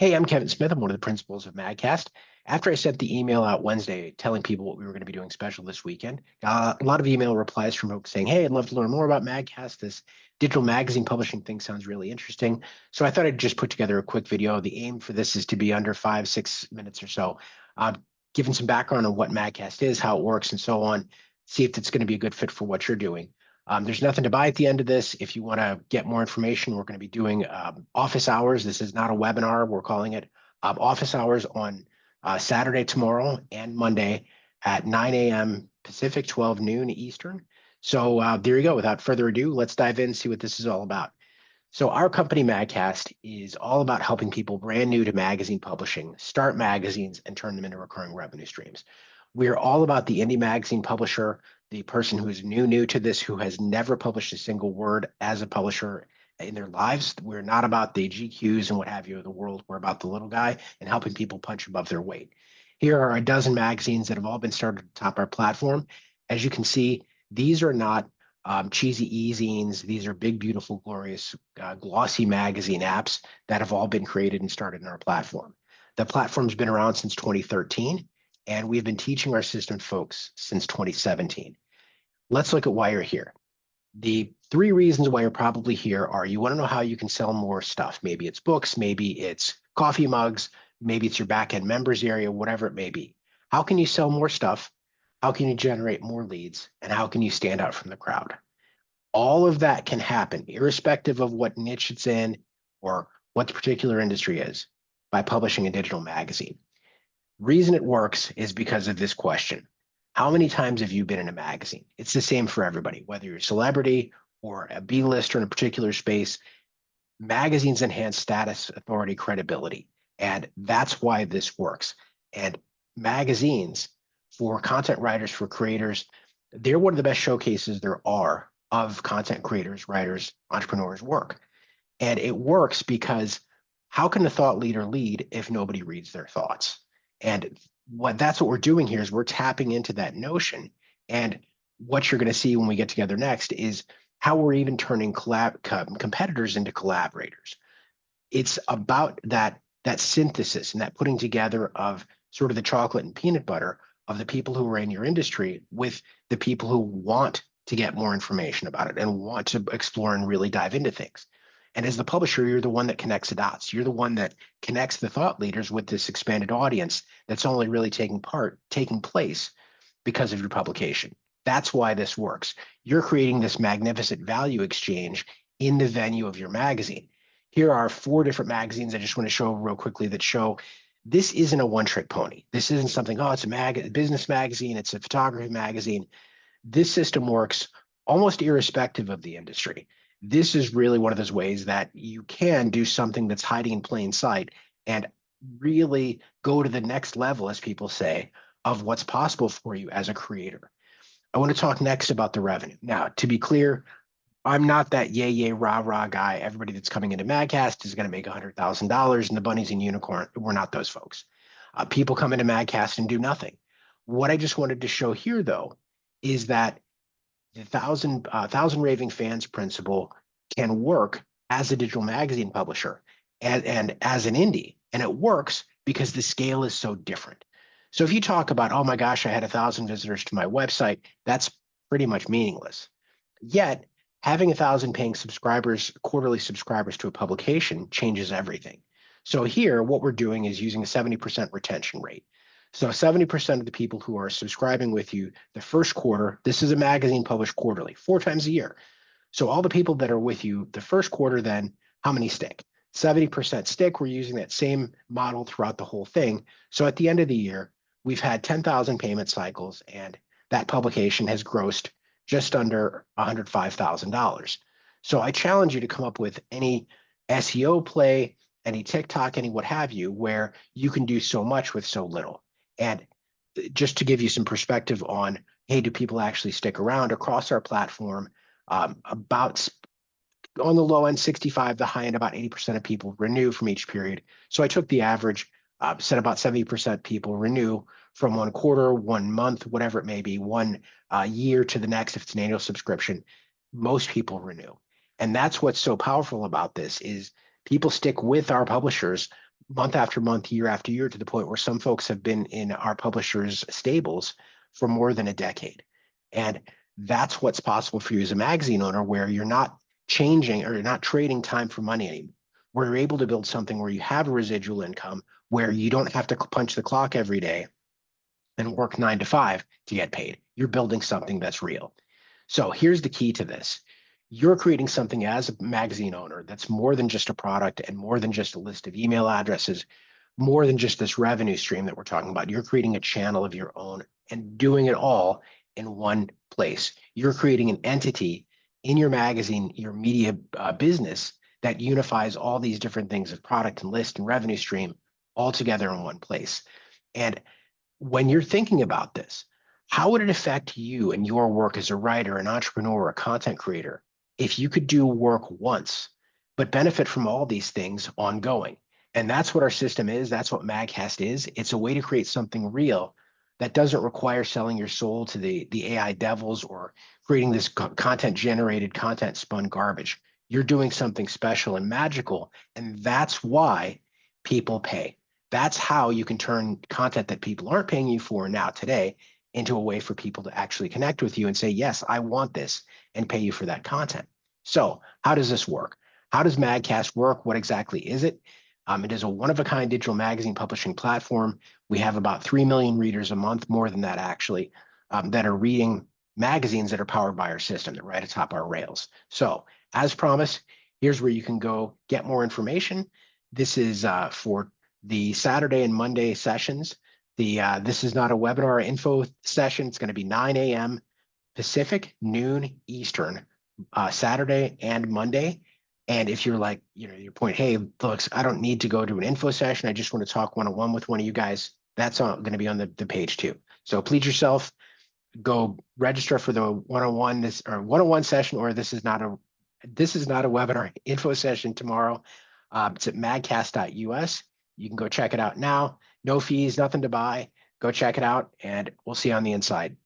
Hey, I'm Kevin Smith. I'm one of the principals of MagCast. After I sent the email out Wednesday telling people what we were going to be doing special this weekend, got a lot of email replies from folks saying, hey, I'd love to learn more about MagCast. This digital magazine publishing thing sounds really interesting. So I thought I'd just put together a quick video. The aim for this is to be under 5-6 minutes or so, giving some background on what MagCast is, how it works, and so on. See if it's going to be a good fit for what you're doing. There's nothing to buy at the end of this. If you want to get more information, we're going to be doing office hours. This is not a webinar. We're calling it office hours on Saturday, tomorrow, and Monday at 9 a.m. Pacific, 12 noon Eastern. So there you go. Without further ado, let's dive in and see what this is all about. So our company, MagCast, is all about helping people brand new to magazine publishing start magazines and turn them into recurring revenue streams. We're all about the indie magazine publisher, the person who's new to this, who has never published a single word as a publisher in their lives. We're not about the GQs and what have you of the world. We're about the little guy and helping people punch above their weight. Here are a dozen magazines that have all been started atop our platform. As you can see, these are not cheesy e-zines. These are big, beautiful, glorious, glossy magazine apps that have all been created and started in our platform. The platform's been around since 2013, and we've been teaching our system folks since 2017. Let's look at why you're here. The three reasons why you're probably here are you want to know how you can sell more stuff. Maybe it's books, maybe it's coffee mugs, maybe it's your back-end members area, whatever it may be. How can you sell more stuff? How can you generate more leads? And how can you stand out from the crowd? All of that can happen, irrespective of what niche it's in or what the particular industry is, by publishing a digital magazine. Reason it works is because of this question. How many times have you been in a magazine? It's the same for everybody, whether you're a celebrity or a B-lister in a particular space. Magazines enhance status, authority, credibility, and that's why this works. And magazines, for content writers, for creators, they're one of the best showcases there are of content creators, writers, entrepreneurs' work. And it works because how can a thought leader lead if nobody reads their thoughts? And that's what we're doing here is we're tapping into that notion. And what you're going to see when we get together next is how we're even turning competitors into collaborators. It's about that synthesis and that putting together of sort of the chocolate and peanut butter of the people who are in your industry with the people who want to get more information about it and want to explore and really dive into things. And as the publisher, you're the one that connects the dots. You're the one that connects the thought leaders with this expanded audience that's only really taking place because of your publication. That's why this works. You're creating this magnificent value exchange in the venue of your magazine. Here are 4 different magazines I just want to show real quickly that show this isn't a one-trick pony. This isn't something, oh, it's a business magazine, it's a photography magazine. This system works almost irrespective of the industry. This is really one of those ways that you can do something that's hiding in plain sight and really go to the next level, as people say, of what's possible for you as a creator. I want to talk next about the revenue. Now, to be clear, I'm not that yay, rah guy. Everybody that's coming into MagCast is going to make $100,000 and the bunnies and unicorn. We're not those folks. People come into MagCast and do nothing. What I just wanted to show here, though, is that the thousand raving fans principle can work as a digital magazine publisher and as an indie. And it works because the scale is so different. So if you talk about, oh my gosh, I had 1,000 visitors to my website, that's pretty much meaningless. Yet having 1,000 paying subscribers, quarterly subscribers to a publication changes everything. So here, what we're doing is using a 70% retention rate. So 70% of the people who are subscribing with you the first quarter, this is a magazine published quarterly, 4 times a year. So all the people that are with you the first quarter, then how many stick? 70% stick. We're using that same model throughout the whole thing. So at the end of the year, we've had 10,000 payment cycles, and that publication has grossed just under $105,000. So I challenge you to come up with any SEO play, any TikTok, any what have you, where you can do so much with so little. And just to give you some perspective on, hey, do people actually stick around across our platform? About on the low end, 65, the high end, about 80% of people renew from each period. So I took the average, said about 70% people renew from 1 quarter, 1 month, whatever it may be, 1 year to the next. If it's an annual subscription, most people renew. And that's what's so powerful about this is people stick with our publishers month after month, year after year, to the point where some folks have been in our publishers' stables for more than a decade. And that's what's possible for you as a magazine owner, where you're not changing or you're not trading time for money anymore, where you're able to build something where you have a residual income, where you don't have to punch the clock every day and work 9 to 5 to get paid. You're building something that's real. So here's the key to this. You're creating something as a magazine owner that's more than just a product and more than just a list of email addresses, more than just this revenue stream that we're talking about. You're creating a channel of your own and doing it all in one place. You're creating an entity in your magazine, your media business, that unifies all these different things of product and list and revenue stream all together in one place. And when you're thinking about this, how would it affect you and your work as a writer, an entrepreneur, a content creator, if you could do work once, but benefit from all these things ongoing? And that's what our system is. That's what MagCast is. It's a way to create something real that doesn't require selling your soul to the AI devils or creating this content generated, content spun garbage. You're doing something special and magical. And that's why people pay. That's how you can turn content that people aren't paying you for now today into a way for people to actually connect with you and say, yes, I want this, and pay you for that content. So how does this work? How does MagCast work? What exactly is it? It is a one-of-a-kind digital magazine publishing platform. We have about 3 million readers a month, more than that actually, that are reading magazines that are powered by our system, that are right atop our rails. So as promised, here's where you can go get more information. This is for the Saturday and Monday sessions. This is not a webinar info session. It's going to be 9 a.m. Pacific, noon Eastern, Saturday and Monday. And if you're like, your point, hey, looks, I don't need to go to an info session. I just want to talk one-on-one with one of you guys. That's going to be on the page too. So please yourself, go register for the one-on-one session, or this is not a webinar info session tomorrow. It's at magcast.us. You can go check it out now. No fees, nothing to buy. Go check it out, and we'll see you on the inside.